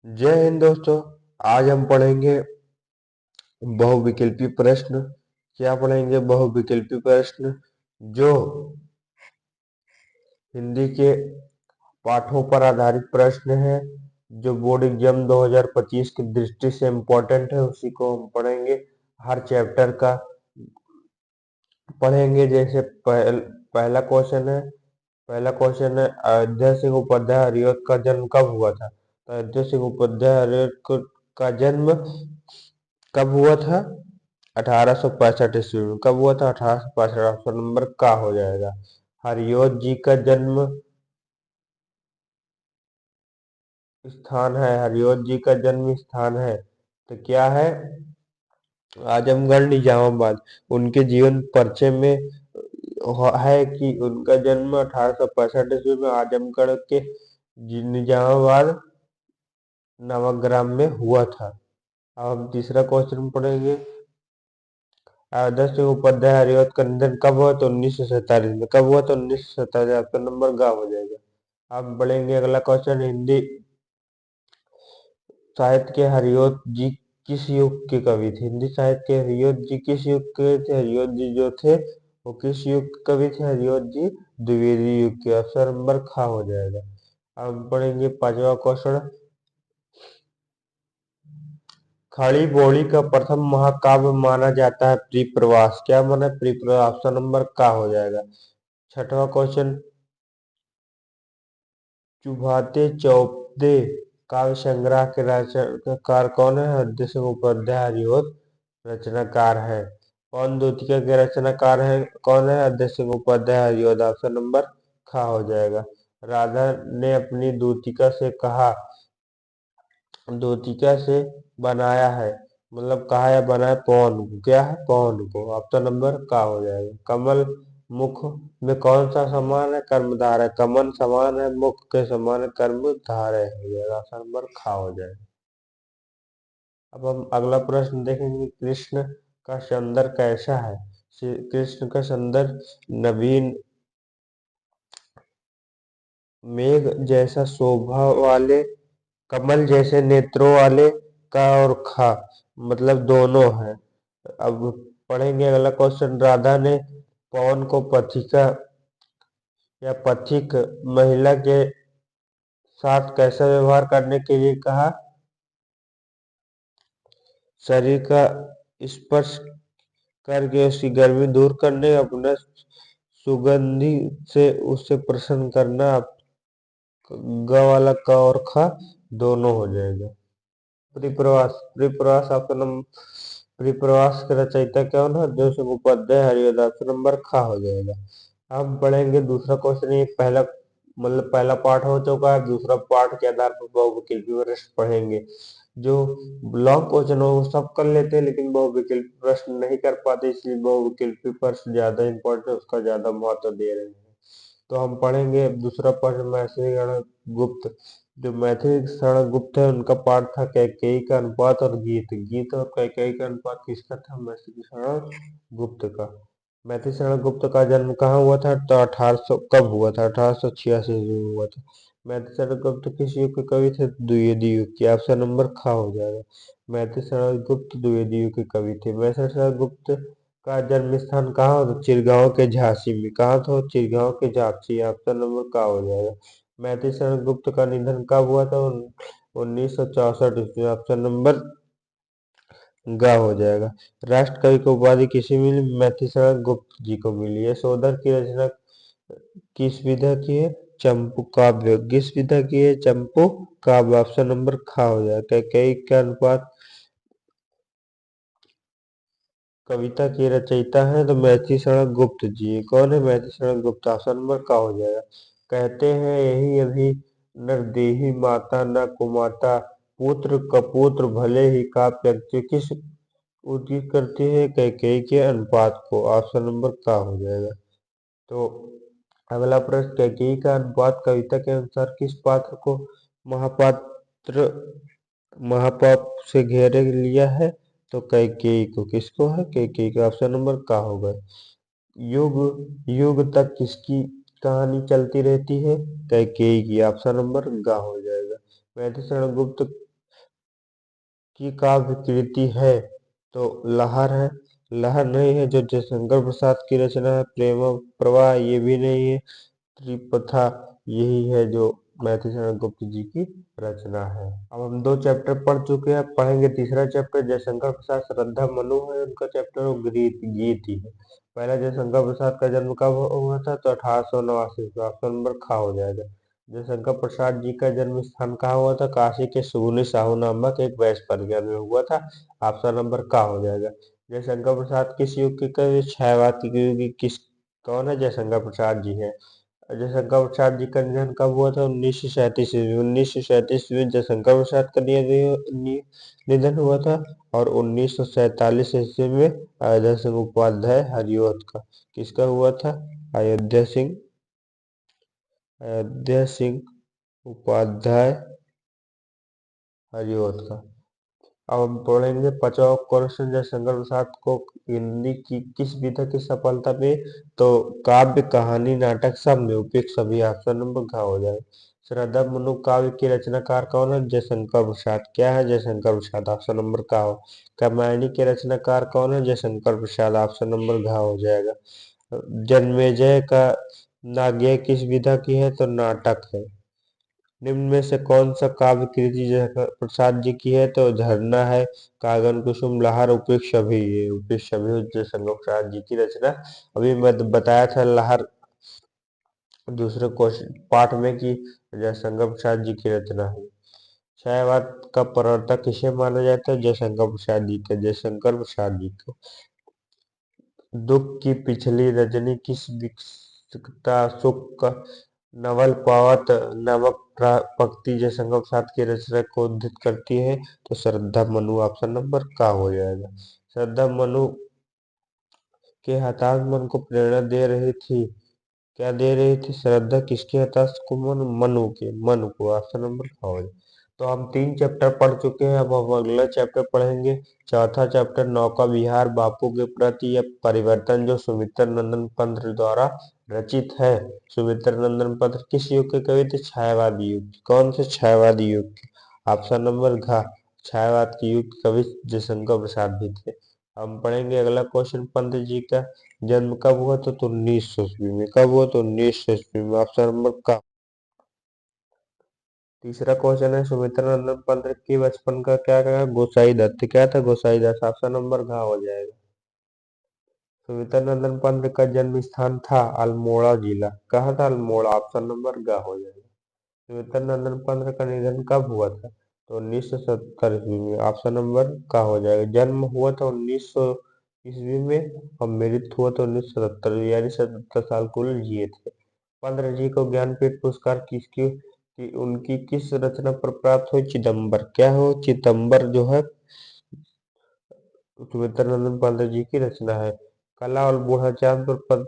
जय हिंद दोस्तों। आज हम पढ़ेंगे बहुविकल्पी प्रश्न। क्या पढ़ेंगे? बहुविकल्पी प्रश्न जो हिंदी के पाठों पर आधारित प्रश्न है, जो बोर्ड एग्जाम 2025 की दृष्टि से इम्पोर्टेंट है, उसी को हम पढ़ेंगे। हर चैप्टर का पढ़ेंगे। जैसे पहला क्वेश्चन है अयोध्या सिंह उपाध्याय हरिऔध का जन्म कब हुआ था? तो अयोध्या सिंह उपाध्याय हरिऔध का जन्म कब हुआ था? 1865 ईस्वी में। कब हुआ था? 1865। ऑप्शन नंबर का हो जाएगा। हरिऔध जी का जन्म स्थान है, हरिऔध जी का जन्म स्थान है तो क्या है? आजमगढ़ निजामाबाद। उनके जीवन परिचय में है कि उनका जन्म 1865 ईस्वी में आजमगढ़ के निजामाबाद नामक ग्राम में हुआ था। अब हम तीसरा क्वेश्चन पढ़ेंगे। अयोध्या सिंह उपाध्याय हरिऔध का निधन कब हुआ? तो 1947 में। कब हुआ? तो 1947। आपका नंबर गा हो जाएगा। अब बढ़ेंगे अगला क्वेश्चन। हिंदी साहित्य के हरिऔध जी किस युग के कवि थे? हिंदी साहित्य के हरिऔध जी किस युग के थे? हरिऔध जी जो थे वो किस युग के कवि थे? हरिऔध जी द्विवेदी युग के। ऑप्शन नंबर खा हो जाएगा। अब पढ़ेंगे पांचवा क्वेश्चन। खड़ी बोली का प्रथम महाकाव्य माना जाता है प्रियप्रवास। क्या माना? प्रियप्रवास। ऑप्शन नंबर का हो जाएगा। छठवां क्वेश्चन। चुभाते चौपदे काव्य संग्रह के रचनाकार कौन है? हृदय सिंह उपाध्याय हरिऔध रचनाकार है। कौन दूतिका के रचनाकार है? कौन है? हृदय सिंह उपाध्याय हरिऔध। ऑप्शन नंबर खा हो जाएगा। राधा ने अपनी दूतिका से कहा, दूतिका से बनाया है, मतलब कहा या बनाया पवन को। क्या है? पवन को। ऑप्शन नंबर का हो जाएगा। कमल मुख में कौन सा समान है? कर्मधार है। कमल समान है, मुख के समान है, कर्मधार है, हो जाएगा। ऑप्शन नंबर खा हो जाएगा। अब हम अगला प्रश्न देखेंगे। कृष्ण का सौंदर्य कैसा है? कृष्ण का सौंदर्य नवीन मेघ जैसा शोभा वाले, कमल जैसे नेत्रों वाले का और खा, मतलब दोनों है। अब पढ़ेंगे अगला क्वेश्चन। राधा ने पवन को पथिका या पथिक महिला के साथ कैसा व्यवहार करने के लिए कहा? शरीर का स्पर्श करके उसकी गर्मी दूर करने, अपना सुगंधि से उसे प्रसन्न करना। ग वाला क और ख दोनों हो जाएगा। परिप्रवास। परिप्रवास आपका नंबर, परिप्रवास के रचयिता कौन है? जो सिंह उपाध्याय हरिऔध। ऑप्शन नंबर खा हो जाएगा। हम पढ़ेंगे दूसरा क्वेश्चन। ये पहला मतलब पहला पार्ट हो चुका है। दूसरा पार्ट के आधार पर बहुविकल्पी प्रश्न पढ़ेंगे। जो लॉन्ग क्वेश्चन हो वो सब कर लेते हैं, लेकिन बहुविकल्पी प्रश्न नहीं कर पाते, इसलिए बहुविकल्पी प्रश्न ज्यादा इंपॉर्टेंट है, उसका ज्यादा महत्व दे रहे हैं। तो हम पढ़ेंगे दूसरा प्रश्न। मैथिली गण गुप्त। जो मैथिली शरण गुप्त है उनका पाठ था कैकेयी का अनुपात और गीत। गीत और कैकेयी का अनुपात किसका था? मैथिली शरण गुप्त का। मैथिली शरण गुप्त का जन्म कहाँ हुआ था? तो 1800 कब हुआ था? 1886 में हुआ था। मैथिली शरण गुप्त किस युग के कवि थे? द्विवेदी युग के। ऑप्शन नंबर खा हो जाएगा। मैथिली शरण गुप्त द्विवेदी युग के कवि थे। मैथिली शरण गुप्त का जन्म स्थान कहाँ हो? चिरगांव के झांसी में। कहाँ था? चिरगांव के झांसी। ऑप्शन नंबर का हो जाएगा। मैथिली शरण गुप्त का निधन कब हुआ था? 1964 ईस्वी। ऑप्शन नंबर गा हो जाएगा। राष्ट्र कवि की उपाधि किसे मिली? मैथिली शरण गुप्त जी को मिली है। यशोधर की रचना किस विधा की है? चंपू काव्य। किस विधा की है? चंपू काव्य। ऑप्शन नंबर खा हो जाएगा। कैकेयी का अनुपात कविता के रचयिता है तो मैथिली शरण गुप्त जी। कौन है मैथिली शरण गुप्त? ऑप्शन नंबर का हो जाएगा। कहते हैं यही अभी नर देही माता न कुमाता, पुत्र कपुत्र भले ही का व्यक्ति। किस उदित करती है? कैकेयी के अनुपात को। ऑप्शन नंबर का हो जाएगा। तो अगला प्रश्न। कैकेयी का अनुपात कविता के अनुसार किस पात्र को महापात्र महापाप से घेरे लिया है? तो कैकेयी को। किसको है? कैकेयी का। ऑप्शन नंबर का होगा। युग युग तक किसकी कहानी चलती रहती है? कैकेयी की। ऑप्शन नंबर गा हो जाएगा। मैथिली शरण गुप्त की काव्य कृति है? तो लहर है। लहर नहीं है, जो जयशंकर प्रसाद की रचना है। प्रेम प्रवाह ये भी नहीं है। त्रिपथा यही है जो मैथिली शरण गुप्त जी की रचना है। अब हम 2 चैप्टर पढ़ चुके हैं, पढ़ेंगे तीसरा चैप्टर। जयशंकर प्रसाद श्रद्धा मनु है उनका चैप्टर, और गीत गीत ही है। पहला, जयशंकर प्रसाद का जन्म कब हुआ था? तो 1889 में। ऑप्शन नंबर खा हो जाएगा। जयशंकर प्रसाद जी का जन्म स्थान कहाँ हुआ था? काशी के सुगुनी साहू नामक एक वैश्य परिवार में हुआ था। ऑप्शन नंबर का हो जाएगा। जयशंकर प्रसाद किस युग के कवि? छायावाद के युग की किस कौन है? जयशंकर प्रसाद जी है। जयशंकर प्रसाद जी का निधन कब हुआ था? 1937 ईस्वी में। 1937 में जयशंकर प्रसाद का निधन हुआ था। और 1947 ईस्वी में अयोध्या सिंह उपाध्याय हरिऔध का किसका हुआ था? अयोध्या सिंह उपाध्याय हरिऔध का। अब हम पढ़ेंगे 5वां क्वेश्चन। जयशंकर प्रसाद को हिंदी की किस विधा की सफलता में? तो काव्य, कहानी, नाटक सब में उपयुक्त सभी। ऑप्शन नंबर घ हो जाए। श्रद्धा मनु काव्य की रचनाकार कौन है? जयशंकर प्रसाद। क्या है? जयशंकर प्रसाद। ऑप्शन नंबर का हो। रामायणी के रचनाकार कौन है? जयशंकर प्रसाद। ऑप्शन नंबर घ हो जाएगा। जन्मेजय का नाट्य किस विधा की है? तो नाटक है। निम्न में से कौन सा काव्य कृति जयशंकर प्रसाद जी की है? तो झरना है, कागन कुसुम, लहर, उपयुक्त सभी। ये उपयुक्त सभी जयशंकर प्रसाद जी की रचना। अभी मैं बताया था लहर दूसरे क्वेश्चन पार्ट में कि जयशंकर प्रसाद जी की रचना है। छायावाद का प्रवर्तक किसे माना जाता है? जयशंकर प्रसाद जी के। जयशंकर प्रसाद जी को। दुख की पिछली रजनी किस विकसिता सुख का नवल पावत नामक पंक्ति जयशंकर प्रसाद की रचना को उद्धृत करती है? तो श्रद्धा मनु। ऑप्शन नंबर का हो जाएगा। श्रद्धा मनु के हताश मन को प्रेरणा दे रही थी। क्या दे रही थी? श्रद्धा किसके हताश को? मनु को। ऑप्शन नंबर का हो जाएगा। तो हम 3 चैप्टर पढ़ चुके हैं। अब हम अगला चैप्टर पढ़ेंगे। चौथा चैप्टर, नौका विहार बापू के प्रति या परिवर्तन, जो सुमित्र नंदन पंत द्वारा रचित है। सुमित्र नंदन पंत किस युग के कवि थे? छायावादी युग। कौन से? छायावादी युग के। ऑप्शन नंबर घ छायावाद के युग के कवि जयशंकर प्रसाद भी थे। हम पढ़ेंगे अगला क्वेश्चन। पंत जी का जन्म कब हुआ? तो 1900 ईस्वी में। कब हुआ? तो 1900 ईस्वी में। ऑप्शन नंबर का। तीसरा क्वेश्चन है, सुमित्रा नंदन पंत के बचपन का क्या कहा? गोसाई दत्त। क्या था? गोसाई दत्त। ऑप्शन नंबर घ हो जाएगा। सुमित्रा नंदन पंत का जन्म स्थान था अल्मोड़ा जिला। कहा था? अल्मोड़ा। ऑप्शन नंबर घ हो जाएगा। सुमित्रा नंदन पंत का निधन कब हुआ था? तो 1970 ईस्वी में। ऑप्शन नंबर का हो जाएगा। जन्म हुआ था 1900 ईस्वी में और मृत्यु हुआ था 1970, यानी 77 साल कुल जिए थे। पंत जी को ज्ञानपीठ पुरस्कार उनकी किस रचना पर प्राप्त हुई? चिदम्बर। क्या हो? चिदम्बर जो है सुमित्रा नंदन पंत जी की रचना है। कला और बूढ़ा चांद पर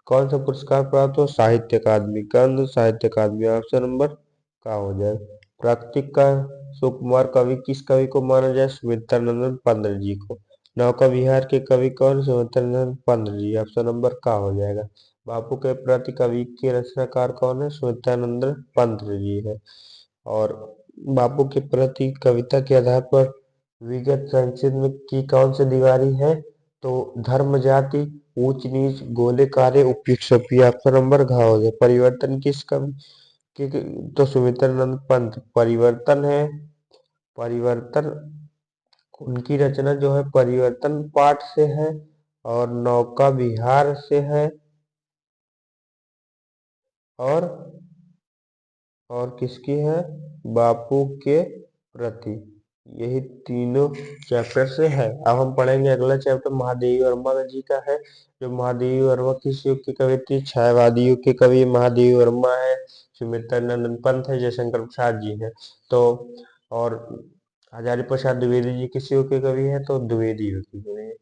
कौन सा पुरस्कार प्राप्त हो? साहित्य अकादमी। कौन? साहित्य अकादमी। ऑप्शन नंबर का हो जाए। प्राकृतिक का सुकुमार कवि किस कवि को माना जाए? सुमित्रा नंदन पंत जी को। नौका विहार के कवि कौन? सुमित्रा नंदन पंत जी। ऑप्शन नंबर का हो जाएगा। बापू के प्रति कवि के रचनाकार कौन है? सुमित्रा नंदन पंत जी है। और बापू के प्रति कविता के आधार पर विगत संचित में की कौन सी दीवारी है? तो धर्म, जाति, ऊंच नीच, गोले कारे, उपयुक्त सभी। ऑप्शन नंबर घ हो जाए। परिवर्तन किस कवि तो सुमित्रा नंद पंत परिवर्तन है। परिवर्तन उनकी रचना जो है परिवर्तन पाठ से है और नौका विहार से है और किसकी है? बापू के प्रति। यही तीनों चैप्टर से है। अब हम पढ़ेंगे अगला चैप्टर महादेवी वर्मा जी का है। जो महादेवी वर्मा किस युग के कवि थे? छायावादी युग के कवि महादेवी वर्मा है। सुमित्रा नंदन पंत है। जयशंकर प्रसाद जी है। तो और हजारी प्रसाद द्विवेदी जी किस युग के कवि है? तो द्विवेदी युग के कवि है।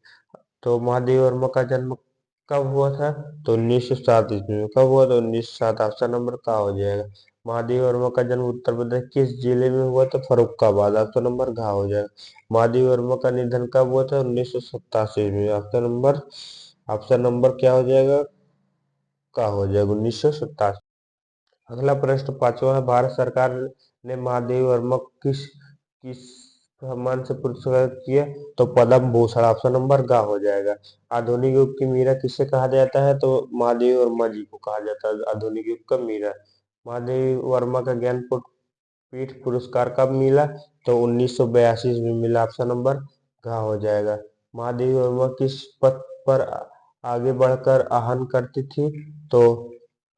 तो महादेवी वर्मा का जन्म कब हुआ था? तो 1907 ईस्वी में। कब हुआ? तो 1907। ऑप्शन नंबर का हो जाएगा। महादेवी वर्मा का जन्म उत्तर प्रदेश किस जिले में हुआ? तो फर्रुखाबाद। ऑप्शन नंबर घ हो जाएगा। महादेवी वर्मा का निधन कब हुआ था? 1987 में। ऑप्शन नंबर क्या हो जाएगा? का हो जाएगा 1987। अगला प्रश्न 5वां है, भारत सरकार ने महादेवी वर्मा को किस सम्मान से पुरस्कृत किया तो पद्म भूषण ऑप्शन नंबर ग हो जाएगा। आधुनिक युग की मीरा किससे कहा जाता है? तो महादेवी वर्मा जी को कहा जाता है आधुनिक युग का मीरा। महादेवी वर्मा का ज्ञानपीठ पुरस्कार कब मिला? तो 1982 में मिला, ऑप्शन नंबर घ हो जाएगा। महादेवी वर्मा किस पद पर आगे बढ़कर आहन करती थी? तो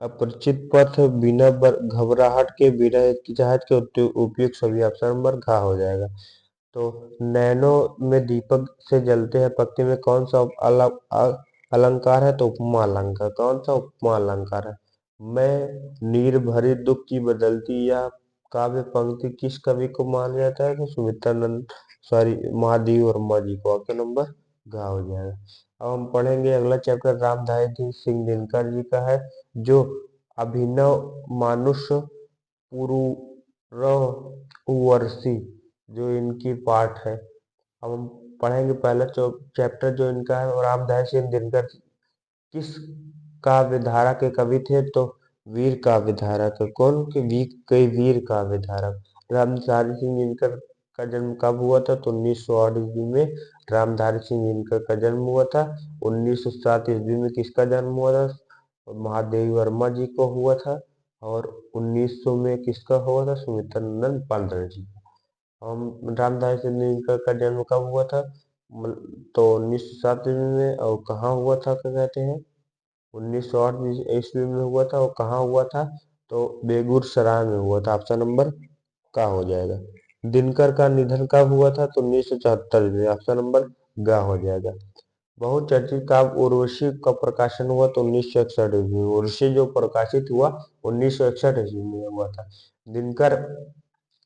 अपरिचित पथ, बिना घबराहट के, बिना हिचकिचाहट के, उपयुक्त सभी, ऑप्शन नंबर घ हो जाएगा। तो नैनो में दीपक से जलते हैं पत्ते में कौन सा अलंकार है? तो उपमा अलंकार। कौन सा उपमा अलंकार है? मैं नीर भरी दुख की बदलती या काव्य पंक्ति किस कवि को माना जाता है? तो सुमित्रानंद, सॉरी, महादेवी वर्मा जी को, ऑप्शन नंबर घ हो जाएगा। अब हम पढ़ेंगे अगला चैप्टर रामधारी सिंह दिनकर जी का है, जो अभिनव मानुष पुरूरवर्षी जो इनकी पाठ है। अब हम पढ़ेंगे पहला चैप्टर जो इनका है, रामधारी सिंह दिनकर किस काव्यधारा के कवि थे? तो वीर काव्यधारा के। कौन के वीर काव्यधारा। रामधारी सिंह दिनकर का जन्म कब हुआ था? तो 1908 ईस्वी में रामधारी सिंह दिनकर का जन्म हुआ था। 1907 ईस्वी में किसका जन्म हुआ था? महादेवी वर्मा जी को हुआ था। और 1900 में किसका हुआ था? सुमित्रानंद पांडे जी का। रामधारी सिंह दिनकर का जन्म कब हुआ था? तो 1907 ईस्वी में। और कहाँ हुआ था, क्या कहते हैं? 1908 ईस्वी में हुआ था। और कहाँ हुआ था? तो बेगूसराय में हुआ था, ऑप्शन नंबर का हो जाएगा। दिनकर का निधन कब हुआ था? तो 1974 में, ऑप्शन नंबर ग हो जाएगा। बहुचर्चित काव्य उर्वशी का प्रकाशन हुआ तो 1961 ईस्वी में। उर्वशी जो प्रकाशित हुआ 1961 ईस्वी में हुआ था। दिनकर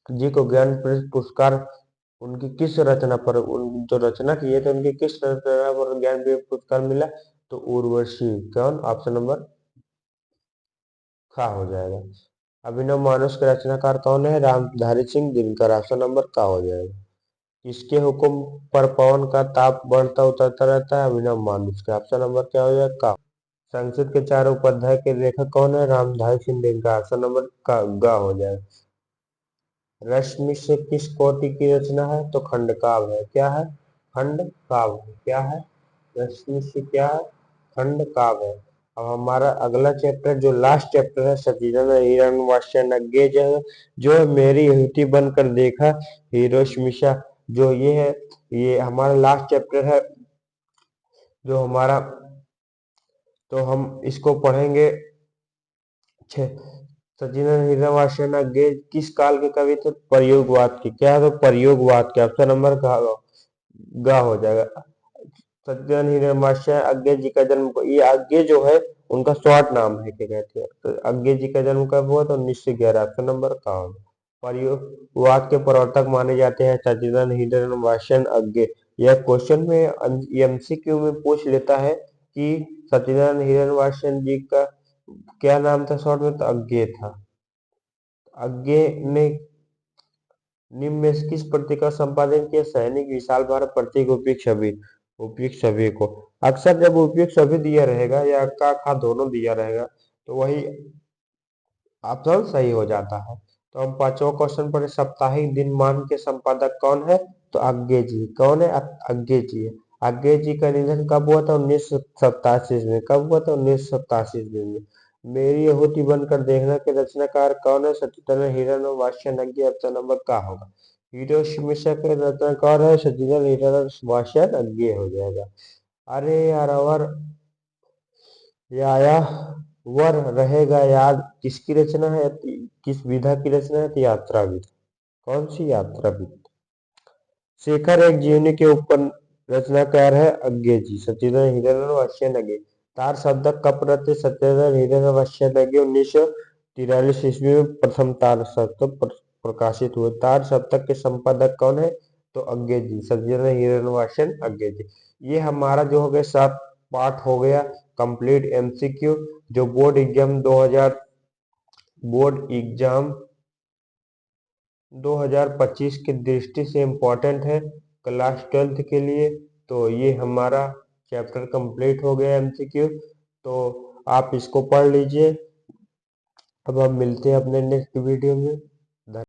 जी को ज्ञानपीठ पुरस्कार उनकी किस रचना पर, जो रचना किए थे उनकी किस रचना पर ज्ञानपीठ पुरस्कार मिला? तो उर्वशी। कौन? ऑप्शन नंबर खा हो जाएगा। अभिनव मानुष के रचनाकार कौन है? रामधारी सिंह दिनकर, ऑप्शन नंबर का हो जाएगा। किसके हुक्म पर पवन का ताप बढ़ता उतरता रहता है? अभिनव मानुष के, ऑप्शन नंबर क्या हो जाएगा? का। संस्कृत के 4 उपाध्याय के लेखक कौन है? रामधारी सिंह दिनकर, ऑप्शन नंबर का ग हो जाएगा। रश्मि से किस कोटि की रचना है? तो खंड काव्य है। क्या है? खंड काव्य। क्या है? रश्मि से क्या है? खंड काव्य है। अब हमारा अगला चैप्टर जो लास्ट चैप्टर है, सतीजन हिरण्यवास्य जो मेरी युवती बनकर देखा, हिरोशिमा, जो ये है, ये हमारा लास्ट चैप्टर है जो हमारा। तो हम इसको पढ़ेंगे। सचिदानंद हिरण्यवास्य किस काल के कवि थे? प्रयोगवाद के। क्या है? तो प्रयोगवाद के, ऑप्शन नंबर ग हो जाएगा। सचिदानंद हिरण्यवास्य अज्ञे जी का जन्म, ये अज्ञे जो है उनका शॉर्ट नाम है, क्या कहते हैं। तो अज्ञे जी का जन्म कब हुआ? तो 1911, ऑप्शन नंबर का होगा। प्रयोगवाद के प्रवर्तक माने जाते हैं सचिदानंद हिरण्यवास्य अज्ञे। यह क्वेश्चन में एमसीक्यू में पूछ लेता है कि सचिदानंद हिरण्यवास्य जी का क्या नाम था शॉर्ट में? तो अज्ञे था। अज्ञे ने निम्न में से किस प्रतीक का संपादन किया? सैनिक, विशाल भारत, प्रतीक, उपयुक्त छवि। उपयुक्त छवि को। अक्सर जब उपयुक्त छवि दिया रहेगा या का खा दोनों दिया रहेगा तो वही ऑप्शन सही हो जाता है। तो हम पांचवा क्वेश्चन पर, साप्ताहिक दिनमान के संपादक कौन है? तो अज्ञे जी। कौन है? अज्ञे जी है। अज्ञे जी का निधन कब हुआ था? 1987 में। कब हुआ था? 1987 में। मेरी यहूदी बनकर देखना के रचनाकार कौन है? सचिदानंद हिरण्यवास्य अज्ञे, ऑप्शन नंबर का होगा। हिरोशिमा के रचनाकार है सचिदानंद हिरण्यवास्य अज्ञे हो जाएगा। अरे यार, और या वर रहेगा याद किसकी रचना है? किस विधा की रचना है? तो यात्रा विधा। कौन सी? यात्रा विधा। शेखर एक जीवनी के ऊपर रचनाकार है अज्ञे जी, सचिदानंद हिरण्यवास्य अज्ञे। तार शब्द कब रचे? सचिदानंद हिरण्यवास्य अज्ञे 1943 ईस्वी में प्रथम तार शब्द प्रकाशित हुए। तार शब्द के संपादक कौन है? तो अज्ञे जी, सचिदानंद हिरण्यवास्य अज्ञे जी। ये हमारा जो हो गया 7 पार्ट हो गया कंप्लीट एमसीक्यू, जो बोर्ड एग्जाम 2025 की दृष्टि से इम्पोर्टेंट है क्लास 12th के लिए। तो ये हमारा चैप्टर कंप्लीट हो गया एमसीक्यू, तो आप इसको पढ़ लीजिए। अब हम मिलते हैं अपने नेक्स्ट वीडियो में।